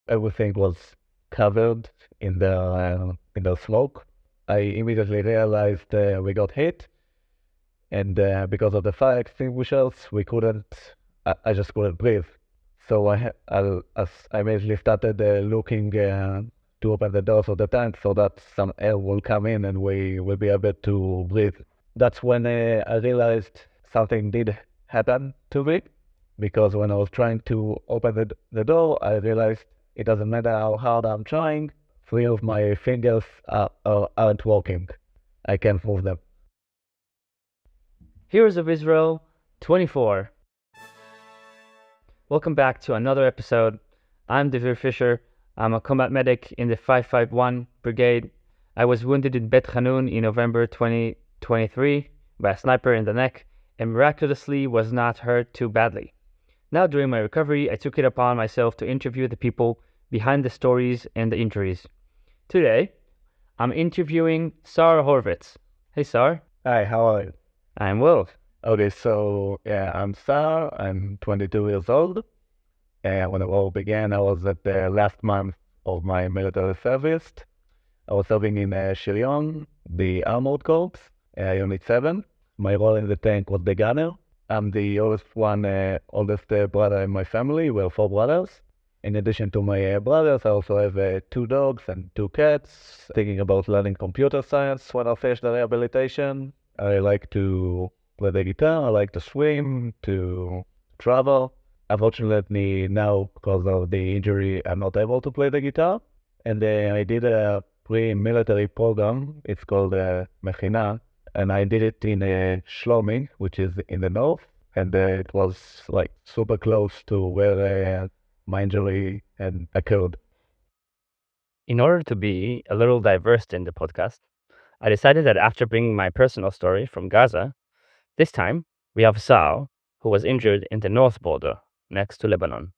everything was covered in the smoke. I immediately realized we got hit, and because of the fire extinguishers, we couldn't. I just couldn't breathe. So I immediately started looking to open the doors of the tank so that some air will come in and we will be able to breathe. That's when I realized something did happen to me, because when I was trying to open the door, I realized it doesn't matter how hard I'm trying, three of my fingers aren't working. I can't move them. Heroes of Israel 24. Welcome back to another episode. I'm Devir Fisher. I'm a combat medic in the 551 Brigade. I was wounded in Bet Hanun in November 2023 by a sniper in the neck and miraculously was not hurt too badly. Now, during my recovery, I took it upon myself to interview the people behind the stories and the injuries. Today, I'm interviewing Saar Horvitz. Hey, Saar. Hi, how are you? I'm well. Okay, so yeah, I'm Saar. I'm 22 years old. When the war began, I was at the last month of my military service. I was serving in Shirion, the Armored Corps, Unit 7. My role in the tank was the gunner. I'm the oldest brother in my family. We're four brothers. In addition to my brothers, I also have two dogs and two cats. Thinking about learning computer science when I finish the rehabilitation. I like to play the guitar. I like to swim, to travel. Unfortunately, now, because of the injury, I'm not able to play the guitar. And I did a pre-military program. It's called Mechina. And I did it in Shlomi, which is in the north. And it was like super close to where my injury had occurred. In order to be a little diverse in the podcast, I decided that after bringing my personal story from Gaza, this time we have Saar, who was injured in the north border next to Lebanon.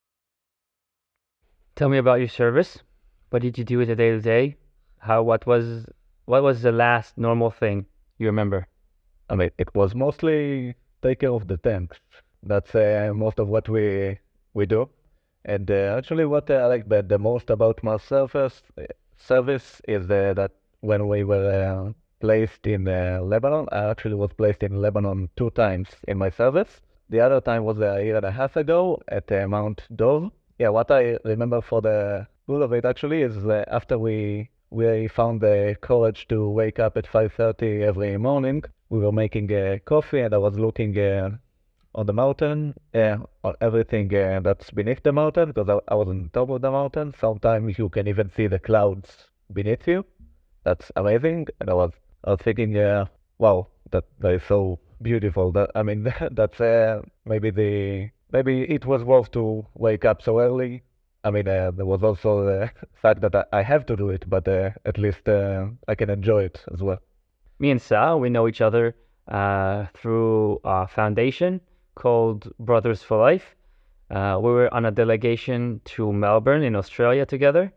Tell me about your service. What did you do with the day to day? What was the last normal thing you remember? I mean, it was mostly take care of the tanks. That's most of what we do. And actually, what I like the most about my service is that when we were placed in Lebanon, I actually was placed in Lebanon two times in my service. The other time was a year and a half ago at Mount Dov. Yeah, what I remember for the full of it actually is after we found the courage to wake up at 5:30 every morning. We were making coffee, and I was looking on the mountain, on everything that's beneath the mountain, because I was on top of the mountain. Sometimes you can even see the clouds beneath you. That's amazing. And I was thinking, wow, that is so beautiful. That I mean, that's maybe it was worth to wake up so early. I mean, there was also the fact that I have to do it, but at least I can enjoy it as well. Me and Saar, we know each other through a foundation called Brothers for Life. We were on a delegation to Melbourne in Australia together.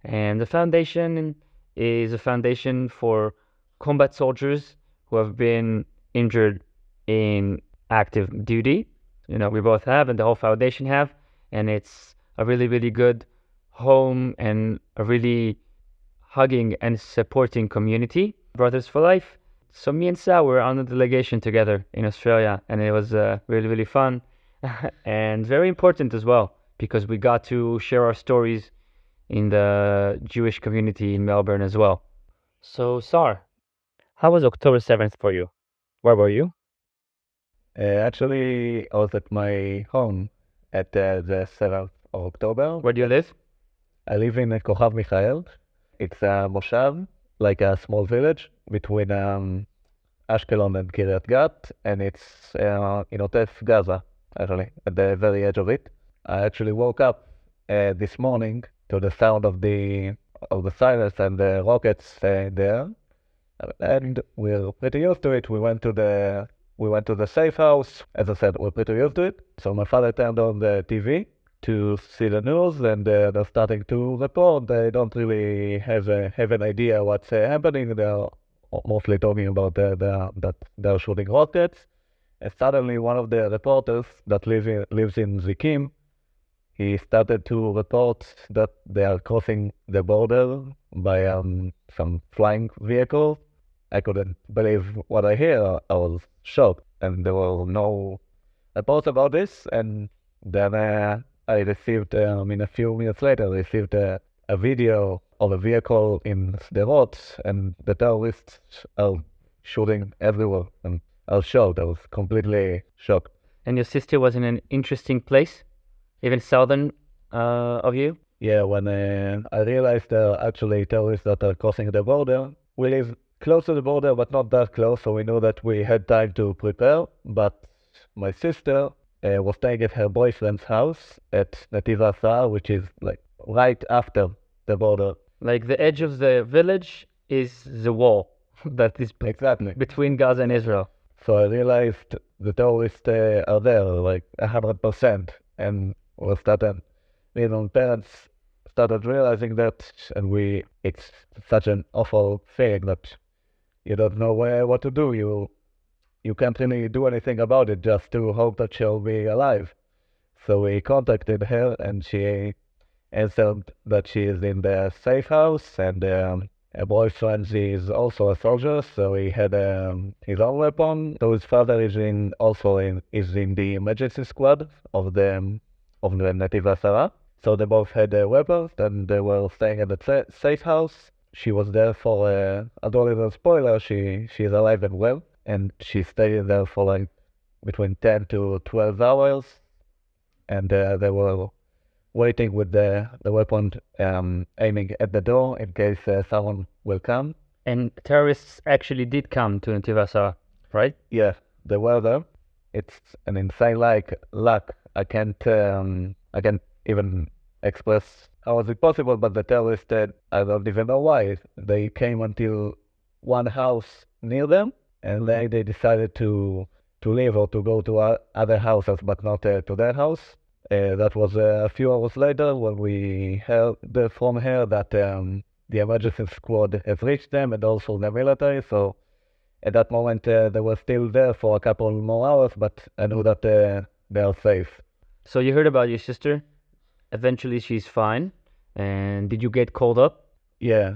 And the foundation is a foundation for combat soldiers who have been injured in active duty. You know, we both have, and the whole foundation have. And it's a really, really good home and a really hugging and supporting community. Brothers for Life. So me and Sal were on the delegation together in Australia, and it was really, really fun and very important as well, because we got to share our stories in the Jewish community in Melbourne as well. So, Sar, how was October 7th for you? Where were you? Actually, I was at my home at the 7th of October. Where do you live? I live in Kohav Michael. It's a moshav, like a small village between Ashkelon and Kiryat Gat, and it's in Otef Gaza, actually, at the very edge of it. I actually woke up this morning to the sound of the sirens and the rockets there, and we're pretty used to it. We went to the safe house. As I said, we're pretty used to it. So my father turned on the TV to see the news, and they're starting to report. They don't really have an idea what's happening. They're mostly talking about that they're shooting rockets. And suddenly, one of the reporters that lives in Zikim he started to report that they are crossing the border by some flying vehicle. I couldn't believe what I hear. I was shocked, and there were no reports about this. And then I received, a few minutes later, I received a video of a vehicle in the road, and the terrorists are shooting everywhere. And I was shocked. I was completely shocked. And your sister was in an interesting place, even southern of you? Yeah, when I realized there are actually terrorists that are crossing the border, we live close to the border, but not that close, so we knew that we had time to prepare. But my sister was staying at her boyfriend's house at Nativa Saar, which is like right after the border. Like the edge of the village is the wall that is Exactly. between Gaza and Israel. So I realized the terrorists are there, like 100%, and we started, my parents started realizing that, and it's such an awful feeling that you don't know what to do. You can't really do anything about it, just to hope that she'll be alive. So we contacted her, and she answered that she is in the safe house, and her boyfriend is also a soldier, so he had his own weapon. So his father is in the emergency squad of the Nativa Sara. So they both had weapons, and they were staying at the safe house. She was there for a little spoiler. She's alive and well, and she stayed there for like between 10 to 12 hours, and they were waiting with the weapon aiming at the door in case someone will come. And terrorists actually did come to Ntivasa, right? Yeah, they were there. It's an insane luck. I can't even express how was it possible, but the terrorists I don't even know why. They came until one house near them, and then they decided to leave or to go to other houses, but not to their house. That was a few hours later when we heard from her that the emergency squad has reached them and also the military. So at that moment, they were still there for a couple more hours, but I knew that they are safe. So you heard about your sister. Eventually, she's fine. And did you get called up? Yeah,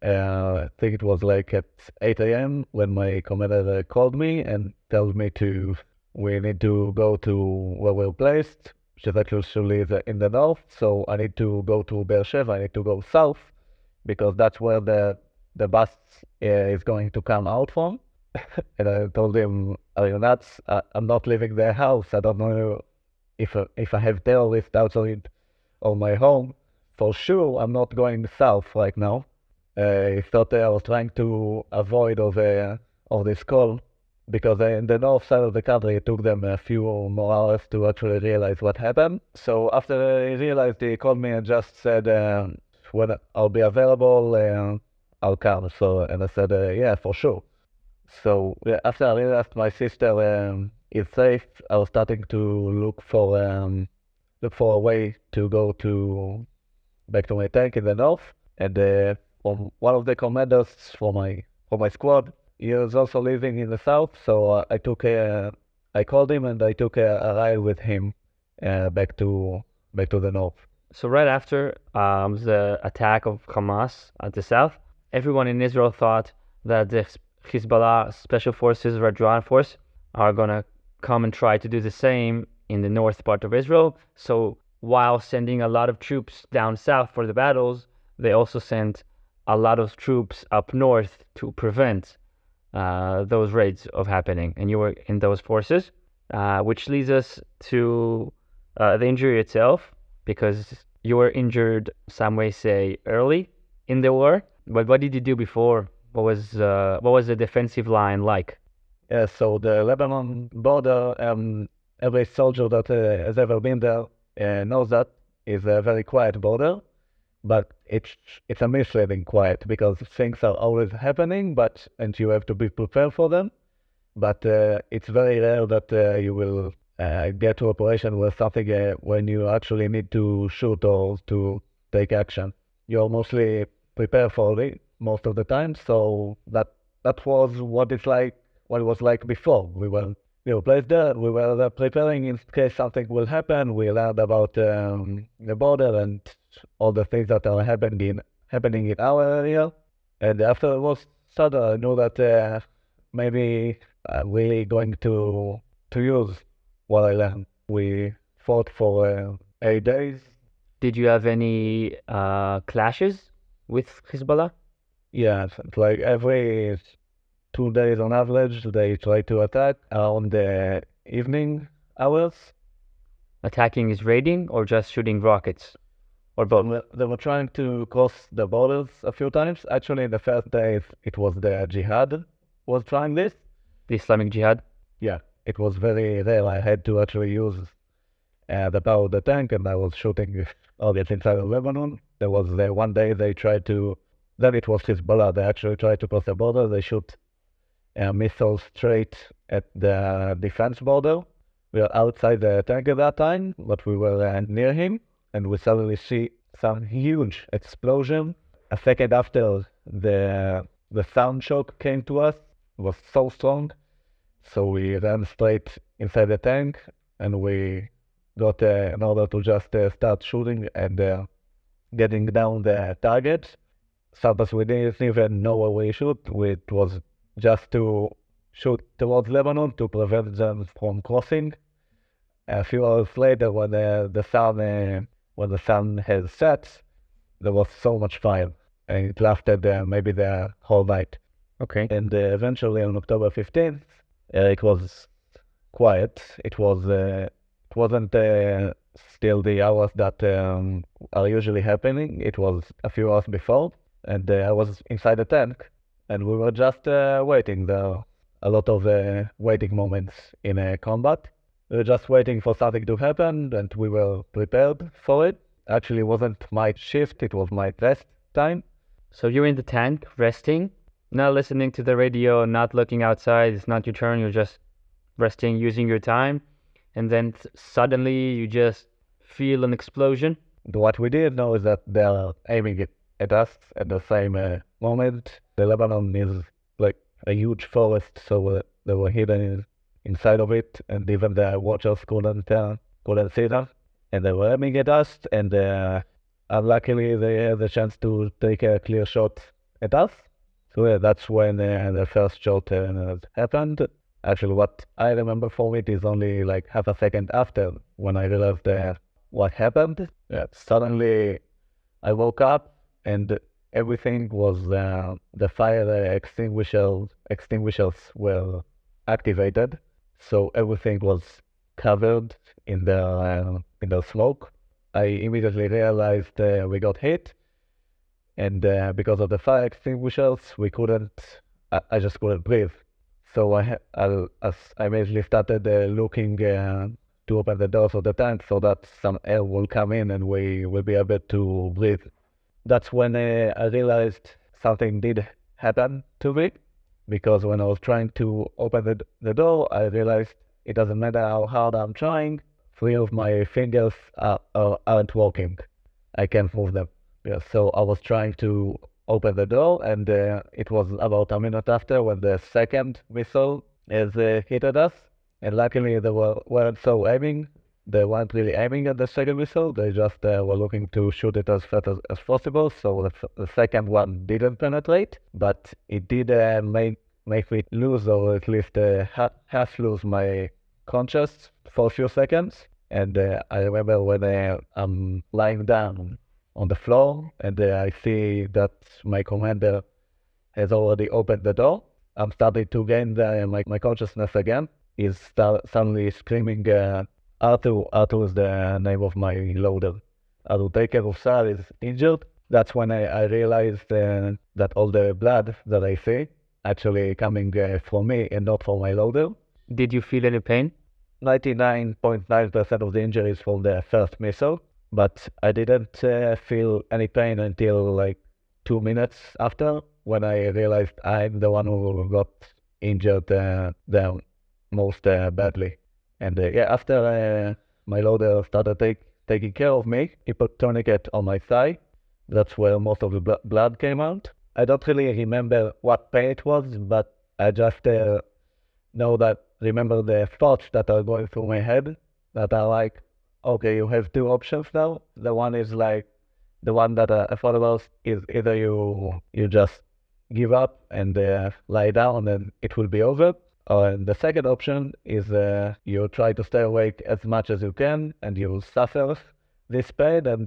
I think it was like at 8 a.m. when my commander called me and told me we need to go to where we're placed, which is actually in the north. So I need to go to Beersheba. I need to go south because that's where the bus is going to come out from. And I told him, "Are you nuts? I'm not leaving the house. I don't know if I have terrorists outside of my home. For sure, I'm not going south right now." He thought I was trying to avoid of this call because in the north side of the country it took them a few more hours to actually realize what happened. So after he realized, he called me and just said, when I'll be available, I'll come. So and I said, yeah, for sure. So yeah, after I realized my sister is safe, I was starting to look for a way to go to back to my tank in the north. And from one of the commanders for my squad, he was also living in the south. So I called him and I took a ride with him back to the north. So right after the attack of Hamas at the south, everyone in Israel thought that the Hezbollah special forces, Radwan force, are gonna come and try to do the same in the north part of Israel. So while sending a lot of troops down south for the battles, they also sent a lot of troops up north to prevent those raids of happening. And you were in those forces, which leads us to the injury itself, because you were injured, some may say, early in the war. But what did you do before? What was the defensive line like? Yeah, so the Lebanon border, every soldier that has ever been there knows that is a very quiet border, but it's a misleading quiet because things are always happening, and you have to be prepared for them. But it's very rare that you will get to operation with something when you actually need to shoot or to take action. You're mostly prepared for it most of the time, so that was what it was like before. We were placed there. We were preparing in case something will happen. We learned about the border and all the things that are happening in our area. And after it was started, I knew that maybe I'm really going to use what I learned. We fought for 8 days. Did you have any clashes with Hezbollah? Yeah, it's like every 2 days on average, they try to attack around the evening hours. Attacking is raiding or just shooting rockets? Or both? They were trying to cross the borders a few times. Actually, the first day it was the jihad was trying this. The Islamic Jihad? Yeah, it was very rare. I had to actually use the power of the tank, and I was shooting obviously inside of Lebanon. There was one day they tried to, then it was Hezbollah. They actually tried to cross the border. They shoot missiles straight at the defense border. We were outside the tank at that time, but we were near him, and we suddenly see some huge explosion. A second after, the sound shock came to us. It was so strong, so we ran straight inside the tank, and we got an order to just start shooting and getting down the target. Sometimes we didn't even know where we shoot. It was just to shoot towards Lebanon to prevent them from crossing. A few hours later, when the sun has set, there was so much fire, and it lasted maybe the whole night. Okay. And eventually, on October 15th, it was quiet. It wasn't still the hours that are usually happening. It was a few hours before, and I was inside the tank, and we were just waiting. There are a lot of waiting moments in combat. We were just waiting for something to happen, and we were prepared for it. Actually, it wasn't my shift, it was my rest time. So you're in the tank, resting, not listening to the radio, not looking outside. It's not your turn. You're just resting, using your time. And then suddenly you just feel an explosion. What we didn't know is that they are aiming it at us at the same moment. The Lebanon is like a huge forest, so they were hidden inside of it, and even the watchers couldn't see them. And they were aiming at us, and unluckily they had the chance to take a clear shot at us. So yeah, that's when the first shot happened. Actually, what I remember from it is only like half a second after when I realized what happened. Suddenly I woke up and everything was the fire extinguishers were activated, so everything was covered in the smoke. I immediately realized we got hit, and because of the fire extinguishers, I just couldn't breathe. So I immediately started looking to open the doors of the tank so that some air will come in and we will be able to breathe. That's when I realized something did happen to me, because when I was trying to open the door, I realized it doesn't matter how hard I'm trying, three of my fingers aren't working. I can't move them. Yeah, so I was trying to open the door, and it was about a minute after when the second missile has hit us. And luckily, weren't so aiming. They weren't really aiming at the second missile. They just were looking to shoot it as fast as possible. So the second one didn't penetrate, but it did make me lose, or at least half lose my conscious for a few seconds. And I remember when I'm lying down on the floor, and I see that my commander has already opened the door. I'm starting to gain my consciousness again. He's suddenly screaming, Arthur. Arthur is the name of my loader. Arthur, take care of Saar, is injured. That's when I realized that all the blood that I see actually coming from me and not from my loader. Did you feel any pain? 99.9% of the injuries from the first missile, but I didn't feel any pain until like 2 minutes after, when I realized I'm the one who got injured the most badly. And after my loader started taking care of me, he put tourniquet on my thigh. That's where most of the blood came out. I don't really remember what pain it was, but I just know that remember the thoughts that are going through my head that are like, okay, you have two options now. The one is like the one that I thought about is either you just give up and lie down and it will be over, or the second option is you try to stay awake as much as you can and you suffer this pain and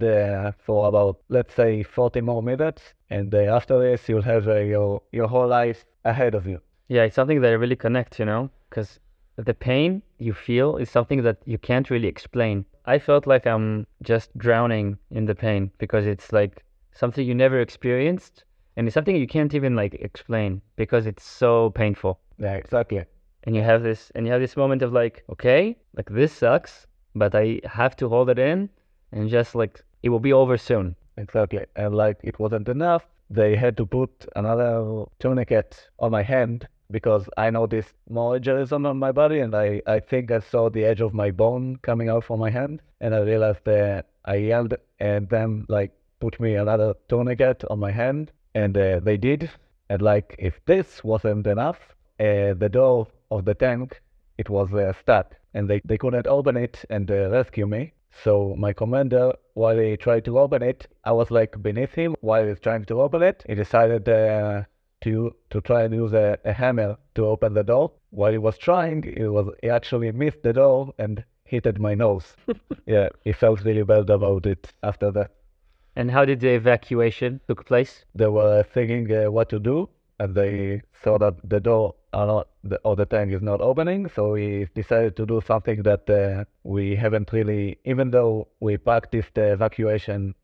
for about let's say 40 more minutes, and after this you'll have your whole life ahead of you. Yeah, it's something that I really connect, because the pain you feel is something that you can't really explain. I felt like I'm just drowning in the pain because it's like something you never experienced, and it's something you can't even like explain because it's so painful. Yeah, exactly. And you have this moment of like, okay, like this sucks, but I have to hold it in and just like it will be over soon. Exactly. And like it wasn't enough. They had to put another tourniquet on my hand because I noticed more injuries on my body, and I think I saw the edge of my bone coming out from my hand, and I realized that I yelled at them like put me another tourniquet on my hand, and they did. And like if this wasn't enough, the door of the tank, it was stuck, and they couldn't open it and rescue me. So my commander, while he tried to open it, I was like beneath him while he's trying to open it. He decided to try and use a hammer to open the door. While he was trying, he actually missed the door and hit my nose. Yeah, he felt really bad about it after that. And how did the evacuation took place? They were thinking what to do, and they saw that the door or the tank is not opening, so we decided to do something that we haven't really, even though we practiced evacuation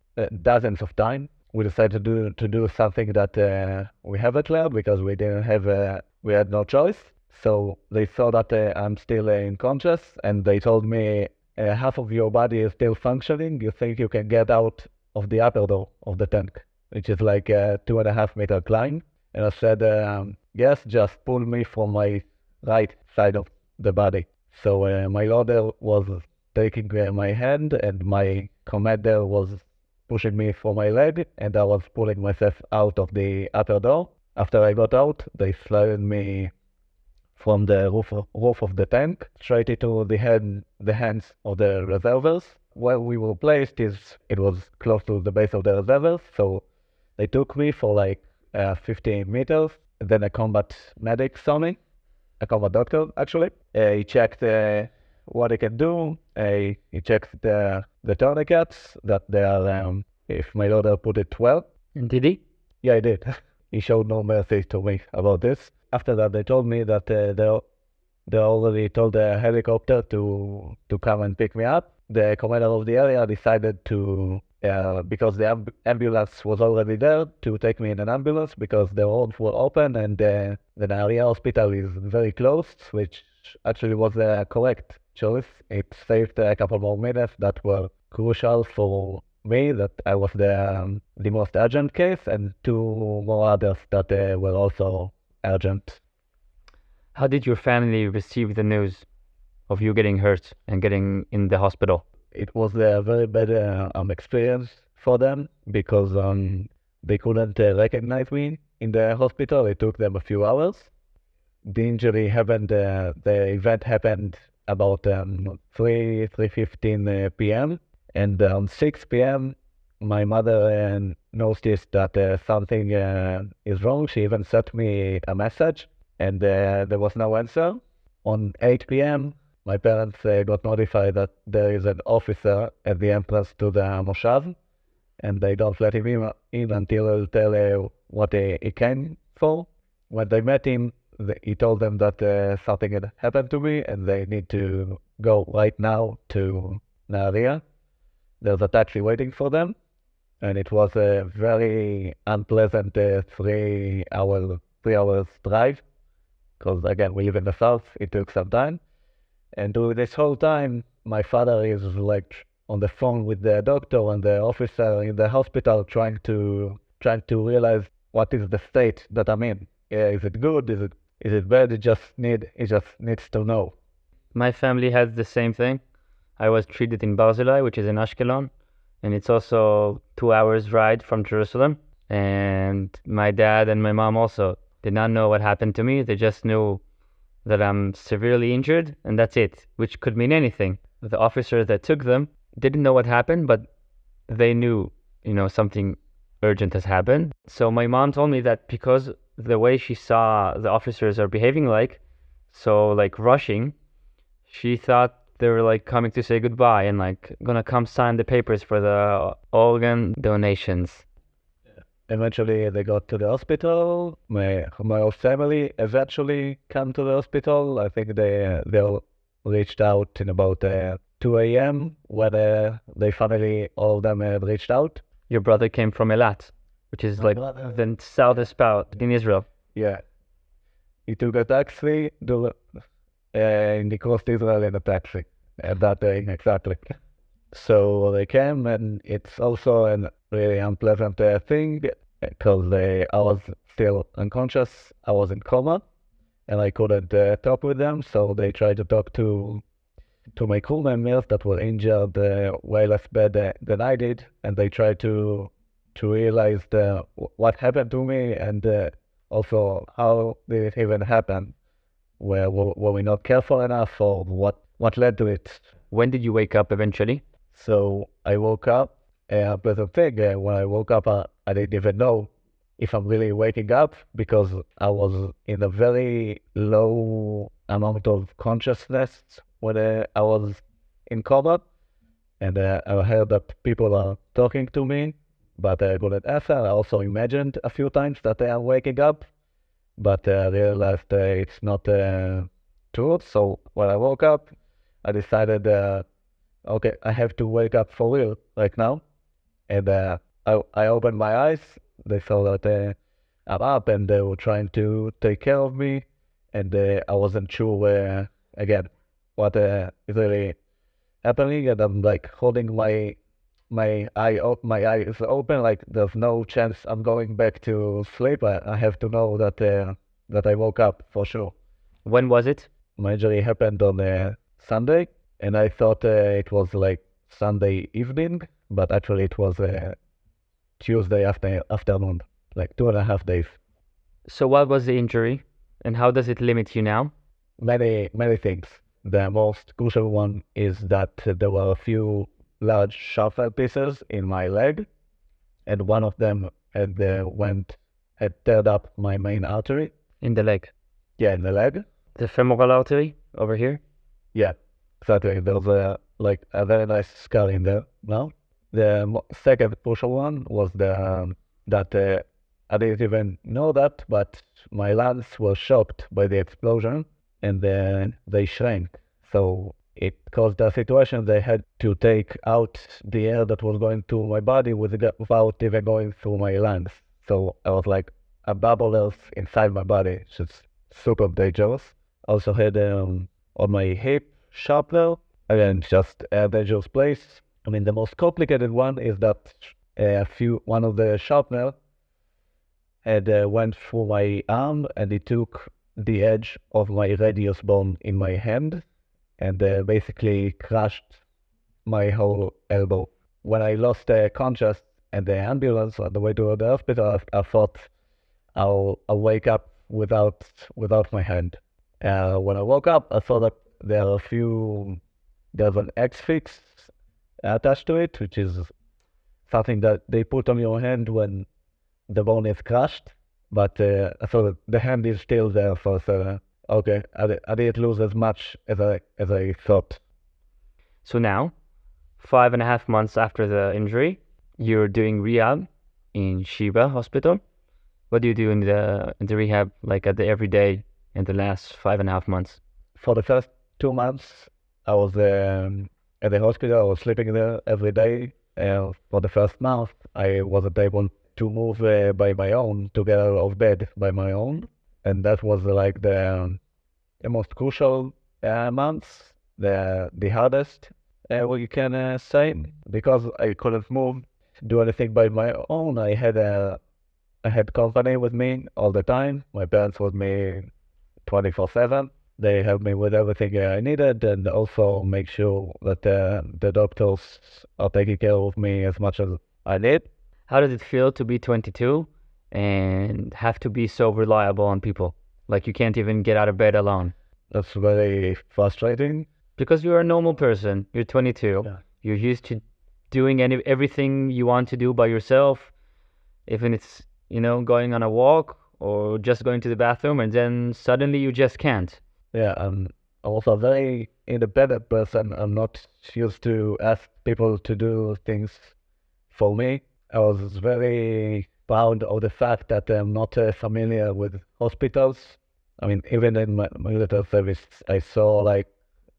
dozens of times, we decided to do something that we haven't learned because we had no choice. So they saw that I'm still unconscious, and they told me half of your body is still functioning. You think you can get out of the upper door of the tank, which is like a 2.5 meter climb. And I said, yes, just pull me from my right side of the body. So my loader was taking my hand, and my commander was pushing me from my leg, and I was pulling myself out of the upper door. After I got out, they slid me from the roof of the tank straight into the hands of the reservoirs. Where we were placed it was close to the base of the reservoirs, so they took me for like 15 meters. Then a combat medic saw me, a combat doctor actually. He checked what he can do. He checked the tourniquets that they are, if my loader put it well. And did he? Yeah, he did. He showed no mercy to me about this. After that, they told me that they already told the helicopter to come and pick me up. The commander of the area decided to, because the ambulance was already there, to take me in an ambulance because the roads were open, and the area hospital is very close, which actually was the correct choice. It saved a couple more minutes that were crucial for me, that I was the most urgent case, and two more others that were also urgent. How did your family receive the news of you getting hurt and getting in the hospital? It was a very bad experience for them because they couldn't recognize me in the hospital. It took them a few hours. The injury happened, the event happened about 3:15 p.m. And on 6 p.m., my mother noticed that something is wrong. She even sent me a message, and there was no answer. On 8 p.m., my parents got notified that there is an officer at the entrance to the moshav, and they don't let him in until he'll tell what he came for. When they met him, he told them that something had happened to me, and they need to go right now to Nahariya. There's a taxi waiting for them, and it was a very unpleasant 3 hours drive, because again, we live in the south. It took some time. And during this whole time, my father is like on the phone with the doctor and the officer in the hospital, trying to realize what is the state that I'm in. Is it good? Is it bad? He just needs to know. My family has the same thing. I was treated in Barzilai, which is in Ashkelon, and it's also 2 hours ride from Jerusalem. And my dad and my mom also did not know what happened to me. They just knew that I'm severely injured, and that's it, which could mean anything. The officer that took them didn't know what happened, but they knew, something urgent has happened. So my mom told me that because the way she saw the officers are behaving so like rushing, she thought they were like coming to say goodbye and like gonna come sign the papers for the organ donations. Eventually, they got to the hospital. My whole family eventually came to the hospital. I think they all reached out in about 2 a.m. when they finally all of them had reached out. Your brother came from Eilat, which is My like brother, the southern part in Israel. yeah, he took a taxi and he crossed Israel in a taxi at that day exactly. So they came, and it's also a really unpleasant thing because I was still unconscious. I was in coma, and I couldn't talk with them. So they tried to talk to my crew members that were injured way less bad than I did, and they tried to realize what happened to me, and also how did it even happen. Were we not careful enough, or what led to it? When did you wake up eventually? So I woke up, but the thing, when I woke up, I didn't even know if I'm really waking up because I was in a very low amount of consciousness when I was in coma, and I heard that people are talking to me, but I couldn't answer. I also imagined a few times that I am waking up, but I realized it's not true. So when I woke up, I decided okay, I have to wake up for real right now. And I opened my eyes. They saw that I'm up, and they were trying to take care of me. And I wasn't sure again what is really happening. And I'm like holding my eyes open, like there's no chance I'm going back to sleep. I have to know that I woke up for sure. When was it? My injury happened on Sunday, and I thought it was like Sunday evening, but actually it was Tuesday afternoon, like 2.5 days. So what was the injury and how does it limit you now? Many things. The most crucial one is that there were a few large sharp pieces in my leg, and one of them had teared up my main artery. In the leg. Yeah, in the leg. The femoral artery over here? Yeah, exactly. There's a very nice scar in there now. The second crucial one was that I didn't even know that, but my lungs were shocked by the explosion, and then they shrank. So it caused a situation they had to take out the air that was going to my body without even going through my lungs. So I was like a bubble earth inside my body. It's just super dangerous. Also had on my hip sharpener, again, just a dangerous place. I mean, the most complicated one is that one of the sharpener had went through my arm, and it took the edge of my radius bone in my hand, and basically crushed my whole elbow. When I lost conscious and the ambulance on the way to the hospital, I thought I'll wake up without my hand. When I woke up, I saw that there's an X fix attached to it, which is something that they put on your hand when the bone is crushed. But I saw that the hand is still there, so I said, okay, I didn't lose as much as I thought. So now, 5.5 months after the injury, you're doing rehab in Sheba Hospital. What do you do in the rehab, like at the everyday in the last 5.5 months? For the first 2 months, I was at the hospital. I was sleeping there every day. For the first month, I wasn't able to move by my own, to get out of bed by my own, and that was like the most crucial months, the hardest, we can say, because I couldn't move, do anything by my own. I had company with me all the time. My parents with me 24/7. They helped me with everything I needed, and also make sure that the doctors are taking care of me as much as I need. How does it feel to be 22 and have to be so reliable on people? Like you can't even get out of bed alone. That's very frustrating. Because you're a normal person. You're 22. Yeah. You're used to doing everything you want to do by yourself, even it's, going on a walk or just going to the bathroom, and then suddenly you just can't. Yeah, I'm also a very independent person. I'm not used to ask people to do things for me. I was very proud of the fact that I'm not familiar with hospitals. I mean, even in my military service, I saw like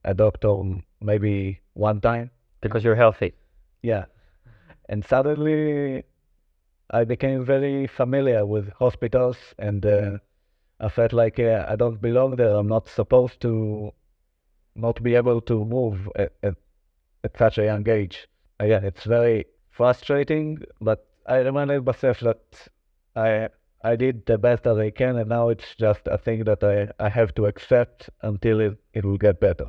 a doctor maybe one time. Because you're healthy. Yeah, and suddenly I became very familiar with hospitals, and I felt like I don't belong there. I'm not supposed to not be able to move at such a young age. Yeah, it's very frustrating, but I reminded myself that I I did the best that I can, and now it's just a thing that I have to accept until it will get better.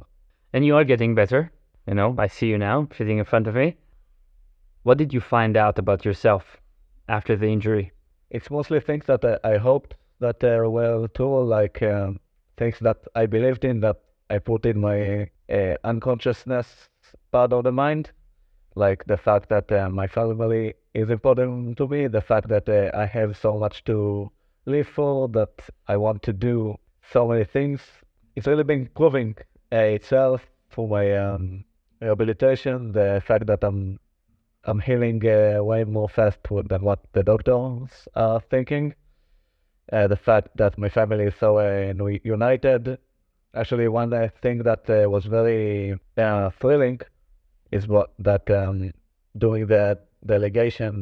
And you are getting better. I see you now sitting in front of me. What did you find out about yourself after the injury? It's mostly things that I hoped that were true, like things that I believed in, that I put in my unconsciousness part of the mind, like the fact that my family is important to me, the fact that I have so much to live for, that I want to do so many things. It's really been proving itself through my rehabilitation, the fact that I'm healing way more fast than what the doctors are thinking. The fact that my family is so united. Actually, one thing that was very thrilling is what that during the delegation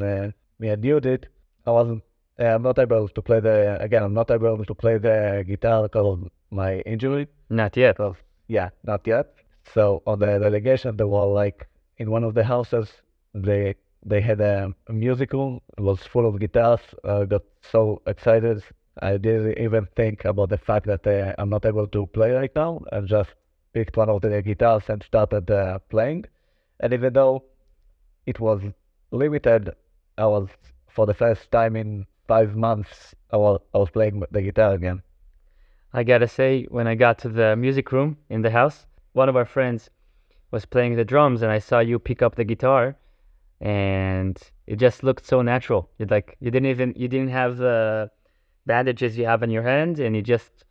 me and you did, I wasn't. I'm not able to play I'm not able to play the guitar because of my injury. Not yet. Because yeah, not yet. So on the delegation, they were like in one of the houses. They they had a music room. It was full of guitars. I got so excited. I didn't even think about the fact that I'm not able to play right now. I just picked one of the guitars and started playing. And even though it was limited, I was for the first time in 5 months. I was playing the guitar again. I gotta say, when I got to the music room in the house, one of our friends was playing the drums, and I saw you pick up the guitar, and it just looked so natural. You didn't have the bandages you have in your hand, and it just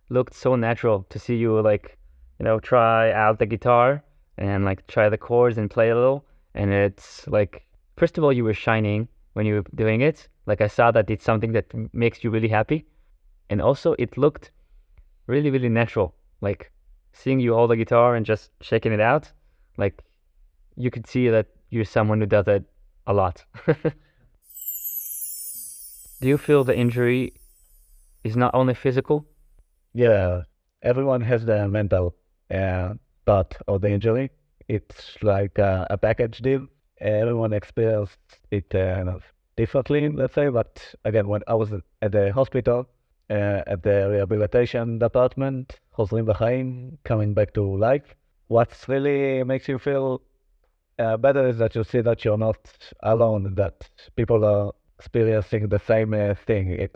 looked so natural to see you try out the guitar and try the chords and play a little. And it's like, first of all, you were shining when you were doing it. Like, I saw that it's something that makes you really happy, and also it looked really, really natural. Like, seeing you hold the guitar and just shaking it out, like, you could see that you're someone who does it a lot. Do you feel the injury is not only physical? Yeah, everyone has the mental part of the injury. It's like a package deal. Everyone experiences it differently, let's say. But again, when I was at the hospital, at the rehabilitation department, חוזרים בחיים, coming back to life, what really makes you feel better is that you see that you're not alone, that people are experiencing the same thing.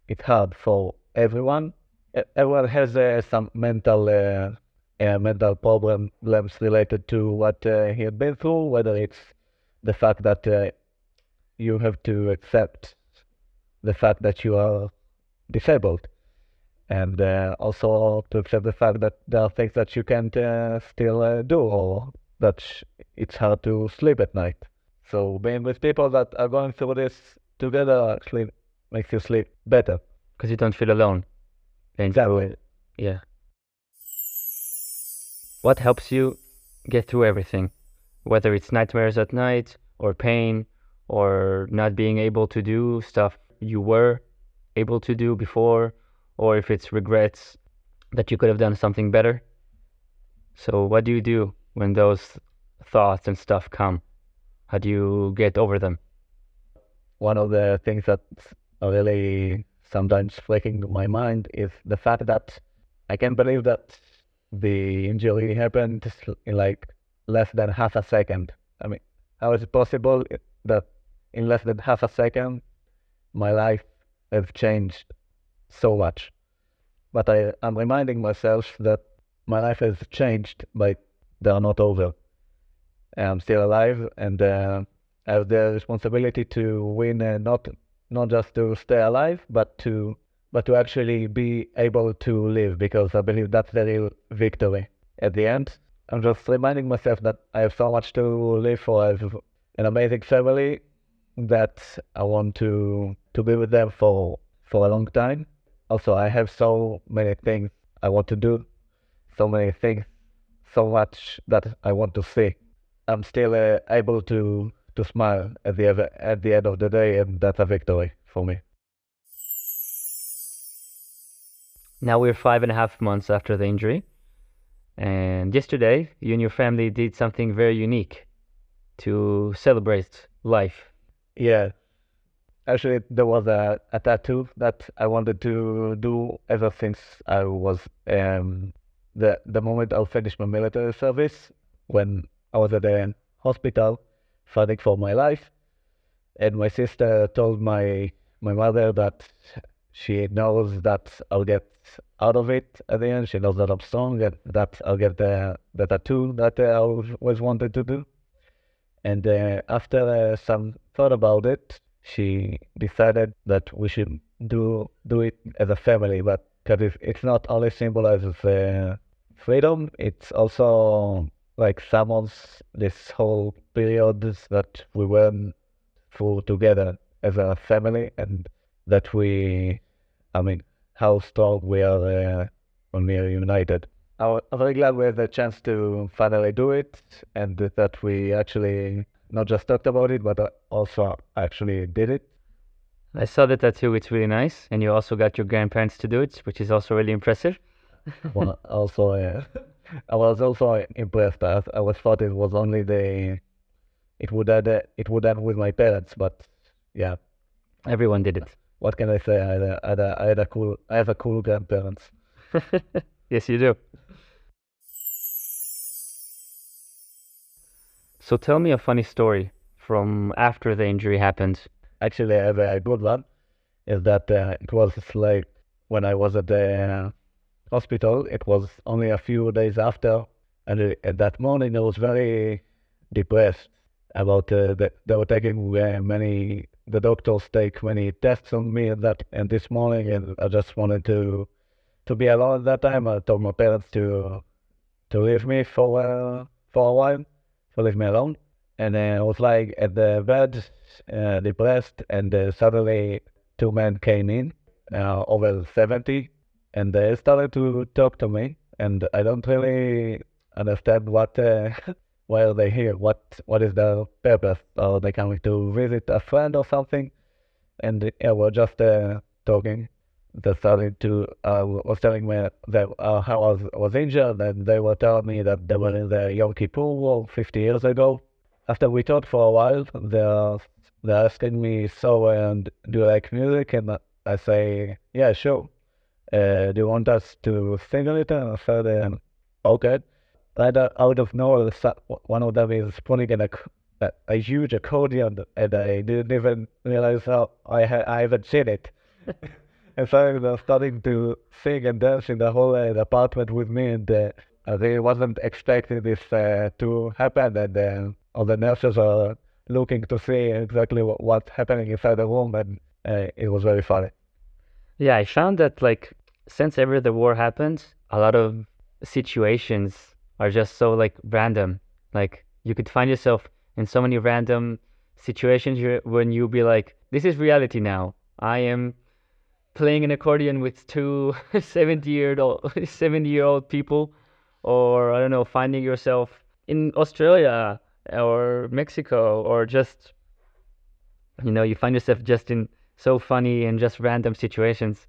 It's hard for everyone. Everyone has some mental problems related to what he had been through, whether it's the fact that you have to accept the fact that you are disabled, and also to accept the fact that there are things that you can't still do, or that it's hard to sleep at night. So being with people that are going through this together actually makes you sleep better. Because you don't feel alone. Exactly. Yeah. What helps you get through everything? Whether it's nightmares at night, or pain, or not being able to do stuff you were able to do before, or if it's regrets that you could have done something better. So what do you do when those thoughts and stuff come? How do you get over them? One of the things that are really sometimes breaking my mind is the fact that I can't believe that the injury happened in like less than half a second. I mean, how is it possible that in less than half a second my life has changed so much? but I'm reminding myself that my life has changed, but they are not over. I'm still alive, and I have the responsibility to win, not just to stay alive, but to actually be able to live, because I believe that's the real victory. At the end, I'm just reminding myself that I have so much to live for. I have an amazing family that I want to be with them for a long time. Also, I have so many things I want to do, so many things, so much that I want to see. I'm still able to smile at the end of the day, and that's a victory for me. Now we're 5.5 months after the injury, and yesterday you and your family did something very unique to celebrate life. Yeah, actually, there was a tattoo that I wanted to do ever since I was the moment I finished my military service, when I was at the hospital fighting for my life. And my sister told my mother that she knows that I'll get out of it at the end. She knows that I'm strong and that I'll get the tattoo that I always wanted to do. And after some thought about it, she decided that we should do it as a family. But because it's not only symbolizes freedom, it's also like summons this whole period that we went through together as a family, and that I mean, how strong we are when we are united. I'm very glad we had the chance to finally do it, and that we actually not just talked about it, but also actually did it. I saw the tattoo, it's really nice, and you also got your grandparents to do it, which is also really impressive. Well, also, I was also impressed. I was thought it was only it would end with my parents, but yeah, Everyone did it. what can I say? I have a cool grandparents. Yes, you do. So tell me a funny story from after the injury happened. Actually, I have a good one. Is that it was like when I was at the hospital. It was only a few days after, and at that morning I was very depressed about they were taking the doctors take many tests on me and this morning, and I just wanted to be alone at that time. I told my parents to leave me for a while, to leave me alone. And I was like at the bed, depressed, and suddenly two men came in, over 70, and they started to talk to me. And I don't really understand why are they here? What is their purpose? Are they coming to visit a friend or something? And yeah, we're just talking. They started to was telling me that how was injured, and they were telling me that they were in the Yom Kippur War 50 years ago. After we talked for a while, they're asking me, so do you like music? And I say, yeah, sure. Do you want us to sing a little? And I said, okay. Right out of nowhere, one of them is putting in a huge accordion, and I didn't even realize how I haven't seen it. And so they're starting to sing and dance in the whole apartment with me, and I really wasn't expecting this to happen. And all the nurses are looking to see exactly what's happening inside the room, and it was very funny. Yeah, I found that like since ever the war happened, a lot of situations are just so like random. Like you could find yourself in so many random situations when you be like, this is reality now. I am playing an accordion with two 70-year-old people, or I don't know, finding yourself in Australia or Mexico, or just you find yourself just in so funny and just random situations.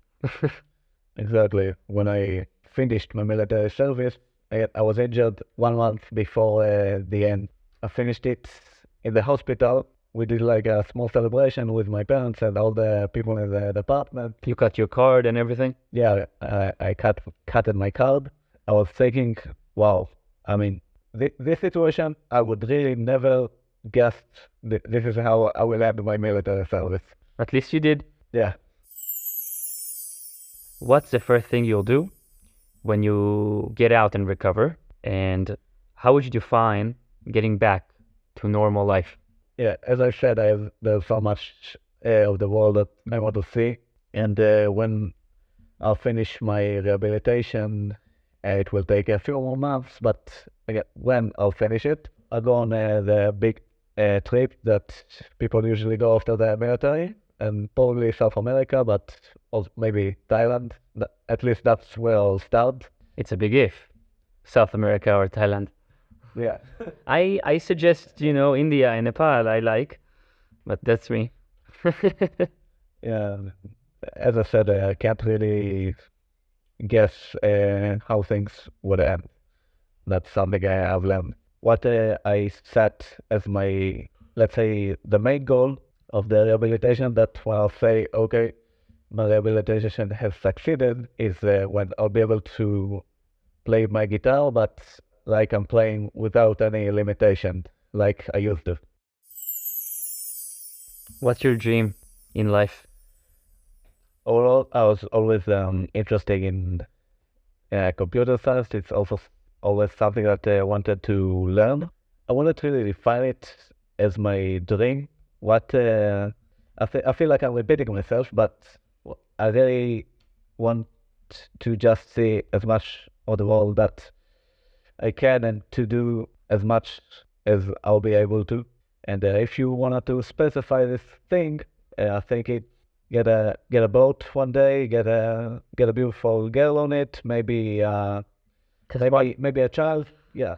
Exactly. When I finished my military service, I was injured 1 month before the end. I finished it in the hospital. We did like a small celebration with my parents and all the people in the department. You got your card and everything? Yeah, I cutted my card. I was thinking, wow, I mean, this situation, I would really never guessed this is how I will end my military service. At least you did. Yeah. What's the first thing you'll do when you get out and recover? And how would you define getting back to normal life? Yeah, as I said, there's so much of the world that I want to see, and when I'll finish my rehabilitation, it will take a few more months, but again, when I'll finish it, I'll go on the big trip that people usually go after the military, and probably South America, but also maybe Thailand. At least that's where I'll start. It's a big if. South America or Thailand. Yeah. I suggest, India and Nepal I like, but that's me. Yeah. As I said, I can't really guess how things would end. That's something I have learned. What I set as my, let's say, the main goal of the rehabilitation, that when I'll say, okay, my rehabilitation has succeeded, is when I'll be able to play my guitar, but like I'm playing without any limitation, like I used to. What's your dream in life? Overall, I was always interested in computer science. It's also always something that I wanted to learn. I wanted to really define it as my dream. What I feel like I'm repeating myself, but I really want to just see as much of the world that I can and to do as much as I'll be able to. And if you wanted to specify this thing, I think it get a boat one day, get a beautiful girl on it, maybe maybe a child. Yeah,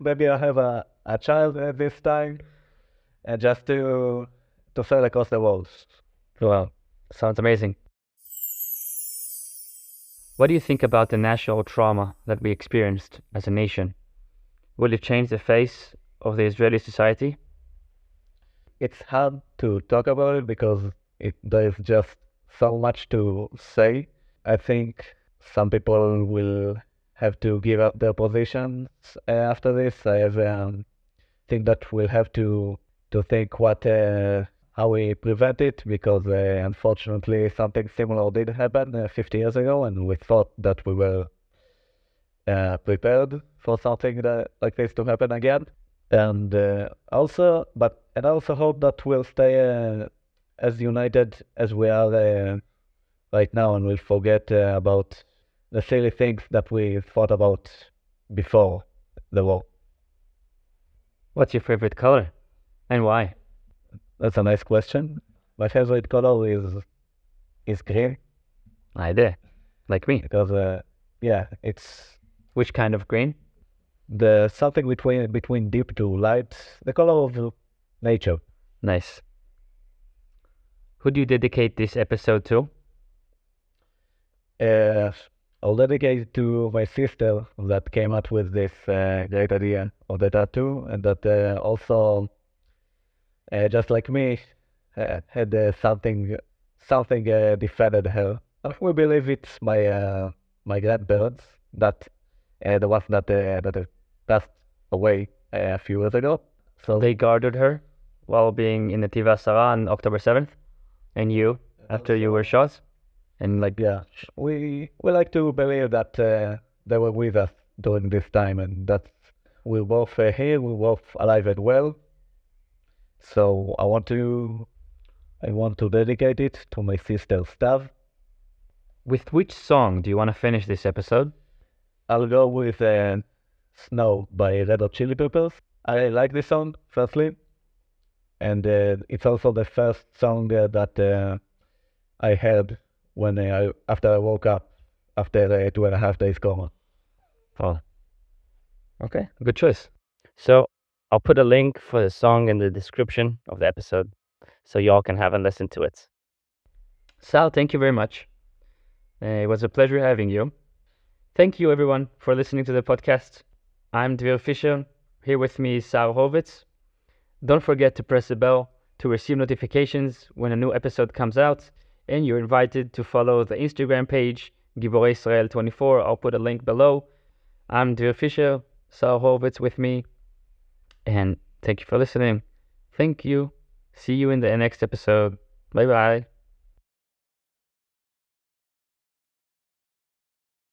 maybe I have a child at this time, and just to sail across the world. Well, sounds amazing. What do you think about the national trauma that we experienced as a nation? Will it change the face of the Israeli society? It's hard to talk about it because there's just so much to say. I think some people will have to give up their positions after this. I have think that we'll have to think what how we prevent it, because unfortunately something similar did happen 50 years ago, and we thought that we were prepared for something like this to happen again. And I also hope that we'll stay as united as we are right now, and we'll forget about the silly things that we thought about before the war. What's your favorite color and why? That's a nice question. My favorite color is green, I did, like me. because yeah, it's Which kind of green? the something between deep to light, the color of nature. Nice. Who do you dedicate this episode to? I'll dedicate it to my sister that came up with this great idea of the tattoo, and that also, just like me, had something defended her. We believe it's my grandparents, that the ones that passed away a few years ago. So They guarded her while being in the Tiva Sara on October 7th, and you after you were shot, and like yeah, we like to believe that they were with us during this time, and that we're both here, we're both alive and well. So I want to dedicate it to my sister Stav. with which song do you want to finish this episode? I'll go with Snow by Red Hot Chili Peppers. I like this song, firstly, and it's also the first song that I heard when after I woke up after a 2.5 days coma. Oh, okay, good choice. So I'll put a link for the song in the description of the episode so y'all can have a listen to it. Sal, thank you very much. It was a pleasure having you. Thank you, everyone, for listening to the podcast. I'm Dvir Fisher. Here with me is Saar Horvitz. Don't forget to press the bell to receive notifications when a new episode comes out, and you're invited to follow the Instagram page, Gibor Israel 24. I'll put a link below. I'm Dvir Fisher, Saar Horvitz with me, and thank you for listening. Thank you. See you in the next episode. Bye bye.